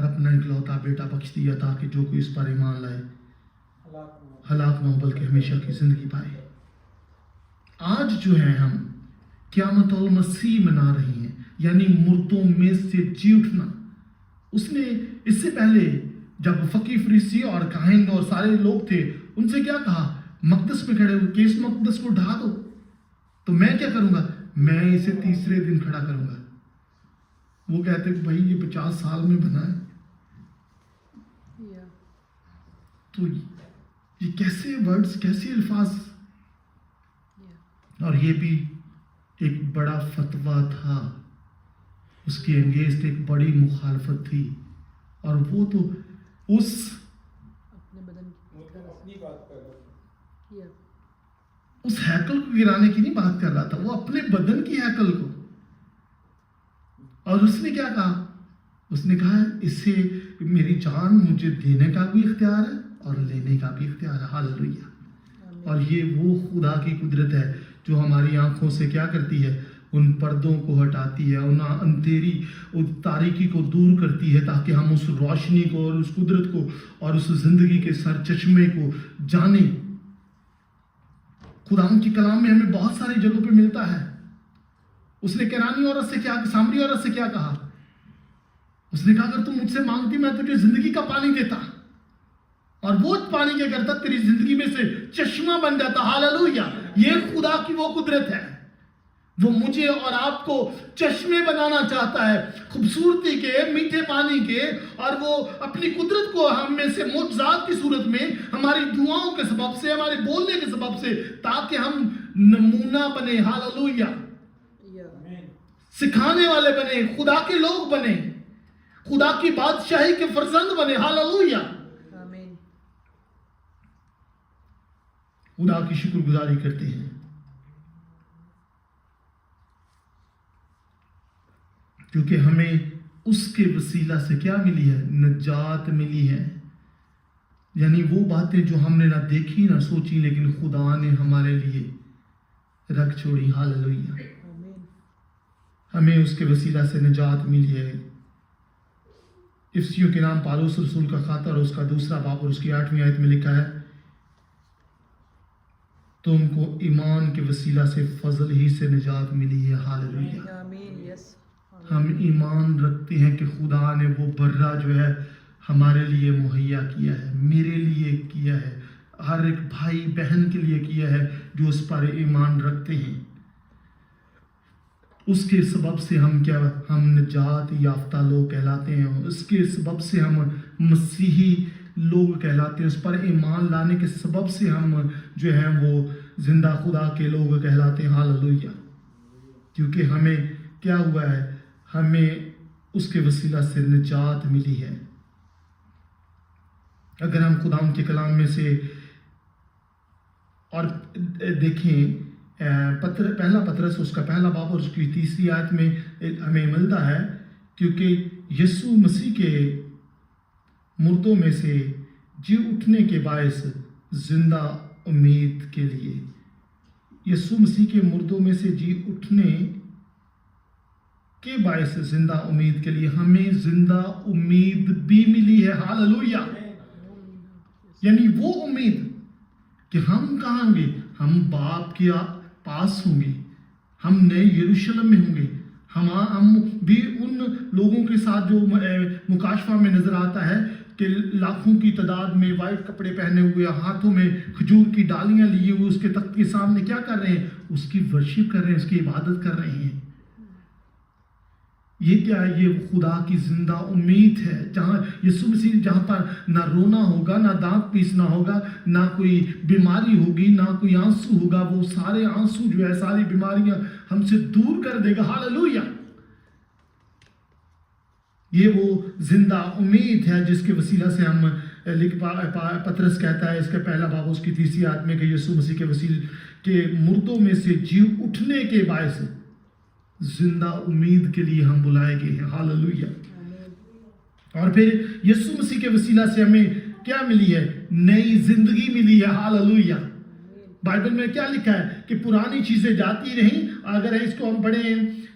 اور اپنا اکلوتا بیٹا بخش دیا تاکہ جو کوئی اس پر ایمان لائے ہلاک نہ ہو بلکہ ہمیشہ کی زندگی پائے۔ آج جو ہے ہم قیامت المسیح منا رہے ہیں، یعنی مردوں میں سے جی اٹھنا۔ اس نے اس سے پہلے جب فقی فریسی اور کاہن اور سارے لوگ تھے، ان سے کیا کہا؟ مقدس میں کھڑے ہوئے کہ اس مقدس کو ڈھا دو۔ تو میں کیا کروں گا؟ میں اسے تیسرے دن کھڑا کروں گا۔ وہ کہتے ہیں کہ بھائی یہ 50 سال میں بنا ہے۔ تو یہ کیسے ورڈز، کیسے الفاظ؟ اور یہ بھی ایک بڑا فتویٰ تھا، اس کے انگیزٹ ایک بڑی مخالفت تھی، اور وہ تو اس ہیکل کو گرانے کی نہیں بات کر رہا تھا، وہ اپنے بدن کی ہیکل کو۔ اور اس نے کیا کہا؟ اس نے کہا اسے میری جان مجھے دینے کا بھی اختیار ہے اور لینے کا بھی اختیار ہے۔ ہاللویہ۔ اور یہ وہ خدا کی قدرت ہے جو ہماری آنکھوں سے کیا کرتی ہے؟ ان پردوں کو ہٹاتی ہے، ان اندھیری اور تاریکی کو دور کرتی ہے، تاکہ ہم اس روشنی کو اور اس قدرت کو اور اس زندگی کے سر چشمے کو جانیں۔ خدا کی کلام میں ہمیں بہت ساری جگہوں پہ ملتا ہے۔ اس نے کینانی عورت سے کیا، سامری عورت سے کیا کہا؟ اس نے کہا اگر تم مجھ سے مانگتی میں تجھے زندگی کا پانی دیتا، اور وہ پانی کیا کرتا؟ تیری زندگی میں سے چشمہ بن جاتا۔ ہاللویہ۔ یہ خدا کی وہ قدرت ہے، وہ مجھے اور آپ کو چشمے بنانا چاہتا ہے، خوبصورتی کے، میٹھے پانی کے، اور وہ اپنی قدرت کو ہم میں سے معجزات کی صورت میں ہماری دعاؤں کے سبب سے، ہمارے بولنے کے سبب سے، تاکہ ہم نمونہ بنے۔ ہاللویہ۔ سکھانے والے بنے، خدا کے لوگ بنے، خدا کی بادشاہی کے فرزند بنے۔ ہاللویہ۔ خدا کی شکر گزاری کرتے ہیں کیونکہ ہمیں اس کے وسیلہ سے کیا ملی ہے؟ نجات ملی ہے۔ یعنی وہ باتیں جو ہم نے نہ دیکھی نہ سوچی، لیکن خدا نے ہمارے لیے رکھ چھوڑی۔ ہاللویہ۔ ہمیں اس کے وسیلہ سے نجات ملی ہے۔ افسیوں کے نام پالوس رسول کا خط اور اس کا 2 باب اور اس کی 8ویں آیت میں لکھا ہے تم کو ایمان کے وسیلہ سے فضل ہی سے نجات ملی ہے۔ ہاللویہ۔ ہم ایمان رکھتے ہیں کہ خدا نے وہ برہ جو ہے ہمارے لیے مہیا کیا ہے، میرے لیے کیا ہے، ہر ایک بھائی بہن کے لیے کیا ہے جو اس پر ایمان رکھتے ہیں۔ اس کے سبب سے ہم نجات یافتہ لوگ کہلاتے ہیں، اس کے سبب سے ہم مسیحی لوگ کہلاتے ہیں، اس پر ایمان لانے کے سبب سے ہم جو ہیں وہ زندہ خدا کے لوگ کہلاتے ہیں۔ ہاللویہ۔ کیونکہ ہمیں کیا ہوا ہے؟ ہمیں اس کے وسیلہ سے نجات ملی ہے۔ اگر ہم خدا کے کلام میں سے اور دیکھیں پہلا پطرس اس کا 1 باب اور اس کی 3 آیت میں ہمیں ملتا ہے کیونکہ یسوع مسیح کے مردوں میں سے جی اٹھنے کے باعث زندہ امید کے لیے، یسوع مسیح کے مردوں میں سے جی اٹھنے کے باعث زندہ امید کے لیے ہمیں زندہ امید بھی ملی ہے۔ ہاللویہ۔ یعنی وہ امید کہ ہم کہاں ہوں گے؟ ہم باپ کے پاس ہوں گے، ہم نئے یروشلم میں ہوں گے، ہم بھی ان لوگوں کے ساتھ جو مکاشفہ میں نظر آتا ہے کہ لاکھوں کی تعداد میں وائٹ کپڑے پہنے ہوئے، ہاتھوں میں کھجور کی ڈالیاں لیے ہوئے اس کے تخت کے سامنے کیا کر رہے ہیں؟ اس کی ورشپ کر رہے ہیں، اس کی عبادت کر رہے ہیں۔ یہ کیا ہے؟ یہ خدا کی زندہ امید ہے، جہاں یسوع مسیح جہاں پر نہ رونا ہوگا، نہ دانت پیسنا ہوگا، نہ کوئی بیماری ہوگی، نہ کوئی آنسو ہوگا، وہ سارے آنسو جو ہے، ساری بیماریاں ہم سے دور کر دے گا۔ ہاللویہ۔ یہ وہ زندہ امید ہے جس کے وسیلہ سے ہم پطرس کہتا ہے اس کے 1 باب اس کی 3 آیت میں کہ یسوع مسیح کے وسیلے کے مردوں میں سے جی اٹھنے کے باعث زندہ امید کے لیے ہم بلائے گئے ہیں۔ ہاللویہ۔ اور پھر یسوع مسیح کے وسیلہ سے ہمیں کیا ملی ہے؟ نئی زندگی ملی ہے۔ ہاللویہ۔ بائبل میں کیا لکھا ہے کہ پرانی چیزیں جاتی رہیں۔ اگر اس کو ہم پڑھیں